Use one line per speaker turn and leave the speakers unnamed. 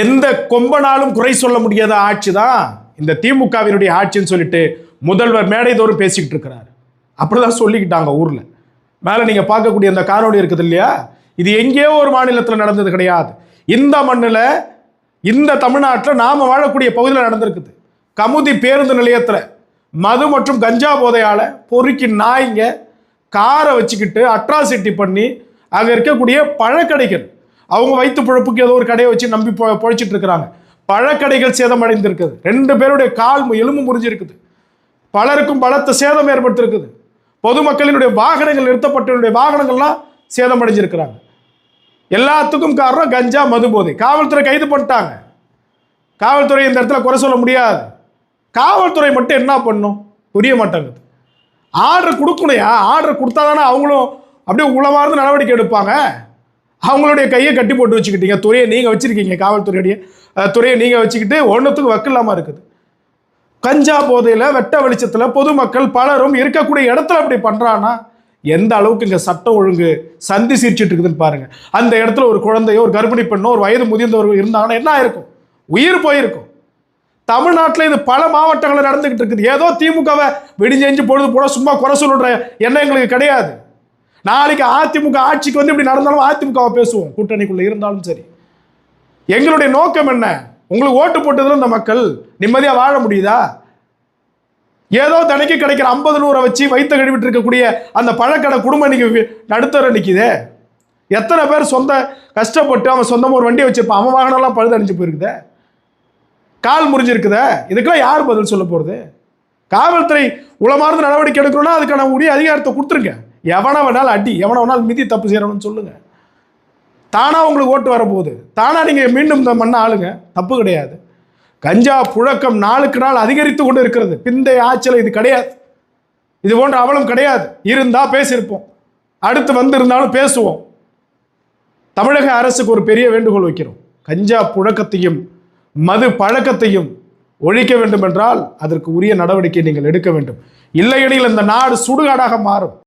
எந்த கொம்பனாலும் குறை சொல்ல முடியாத ஆட்சி தான் இந்த திமுகவினுடைய ஆட்சின்னு சொல்லிட்டு முதல்வர் மேடைதோறும் பேசிக்கிட்டு இருக்கிறார். அப்படிதான் சொல்லிக்கிட்டாங்க ஊர்ல. மேல நீங்க பார்க்கக்கூடிய அந்த காணொளி இருக்குது இல்லையா, இது எங்கேயோ ஒரு மாநிலத்தில் நடந்தது கிடையாது. இந்த மண்ணில், இந்த தமிழ்நாட்டில் நாம வாழக்கூடிய பகுதியில் நடந்திருக்குது. கமுதி பேருந்து நிலையத்தில் மது மற்றும் கஞ்சா போதையால பொறுக்கி நாய்ங்க காரை வச்சுக்கிட்டு அட்ராசிட்டி பண்ணி அங்கே இருக்கக்கூடிய பழக்கடைகள், அவங்க வயிற்று பிழப்புக்கு ஏதோ ஒரு கடையை வச்சு நம்பி பொழைச்சிட்டு இருக்கிறாங்க. பழக்கடைகள் சேதமடைந்திருக்குது. 2 பேருடைய கால் எலும்பு முறிஞ்சிருக்குது. பலருக்கும் பலத்த சேதம் ஏற்படுத்திருக்குது. பொதுமக்களினுடைய வாகனங்கள், நிறுத்தப்பட்ட வாகனங்கள்லாம் சேதமடைஞ்சிருக்கிறாங்க. எல்லாத்துக்கும் காரணம் கஞ்சா மது போதை. காவல்துறை கைது பண்ணிட்டாங்க. காவல்துறை இந்த இடத்துல குறை சொல்ல முடியாது. காவல்துறை மட்டும் என்ன பண்ணும் புரிய மாட்டாங்க. ஆர்டர் கொடுக்கணையா, ஆர்டர் கொடுத்தா தானே அவங்களும் அப்படியே உளவார்ந்து நடவடிக்கை எடுப்பாங்க. அவங்களுடைய கையை கட்டி போட்டு வச்சுக்கிட்டீங்க. துறையை நீங்கள் வச்சிருக்கீங்க, காவல்துறையுடைய துறையை நீங்கள் வச்சுக்கிட்டு ஒன்றுத்துக்கு வக்கில்லாமல் இருக்குது. கஞ்சா போதையில் வெட்ட வெளிச்சத்தில் பொதுமக்கள் பலரும் இருக்கக்கூடிய இடத்துல அப்படி பண்ணுறான்னா எந்த அளவுக்கு இங்கே சட்டம் ஒழுங்கு சந்தி சிரிச்சிட்டு இருக்குதுன்னு பாருங்க. அந்த இடத்துல ஒரு குழந்தையோ, ஒரு கர்ப்பிணி பெண்ணோ, ஒரு வயது முதிர்ந்தவர்கள் இருந்தாங்கன்னா என்ன ஆயிருக்கும்? உயிர் போயிருக்கும். தமிழ்நாட்டில் இது பல மாவட்டங்களில் நடந்துகிட்டு இருக்குது. ஏதோ திமுகவை வெடிஞ்செஞ்சு பொழுது போட சும்மா குறை சொல்லுற எண்ணம் எங்களுக்கு கிடையாது. நாளைக்கு அதிமுக ஆட்சிக்கு வந்து இப்படி நடந்தாலும் அதிமுகவை பேசுவோம், கூட்டணிக்குள்ள இருந்தாலும் சரி. எங்களுடைய நோக்கம் என்ன? உங்களுக்கு ஓட்டு போட்டதுல இந்த மக்கள் நிம்மதியா வாழ முடியுதா? ஏதோ தனக்கு கிடைக்கிற 50-100 வச்சு வைத்த கழுவிட்டு இருக்கக்கூடிய அந்த பழக்கடை குடும்பம் இன்னைக்கு நடுத்தர நிற்குதே. எத்தனை பேர் சொந்த கஷ்டப்பட்டு அவன் சொந்தமாக ஒரு வண்டியை வச்சிருப்பான், அவன் வாகனம்லாம் பழுதடைஞ்சு போயிருக்குதே, கால் முறிஞ்சிருக்குதே. இதுக்கெல்லாம் யார் பதில் சொல்ல போறது? காவல்துறை உளமார்ந்து நடவடிக்கை எடுக்கணும்னா அதுக்கான உரிய அதிகாரத்தை கொடுத்துருங்க. எவனை வேணாலும் அடி, எவனை வேணாலும் மிதி, தப்பு செய்யணும்னு சொல்லுங்க. தானா உங்களுக்கு ஓட்டு வரப்போகுது. தானா நீங்க மீண்டும் இந்த மண்ணை ஆளுங்க, தப்பு கிடையாது. கஞ்சா புழக்கம் நாளுக்கு நாள் அதிகரித்து கொண்டு இருக்கிறது. பிந்தைய ஆட்சியில் இது கிடையாது. இது போன்ற அவலம் கிடையாது. இருந்தா பேசியிருப்போம், அடுத்து வந்து இருந்தாலும் பேசுவோம். தமிழக அரசுக்கு ஒரு பெரிய வேண்டுகோள் வைக்கிறோம். கஞ்சா புழக்கத்தையும் மது பழக்கத்தையும் ஒழிக்க வேண்டும் என்றால் அதற்கு உரிய நடவடிக்கை நீங்கள் எடுக்க வேண்டும். இல்லையெனில் இந்த நாடு சுடுகாடாக மாறும்.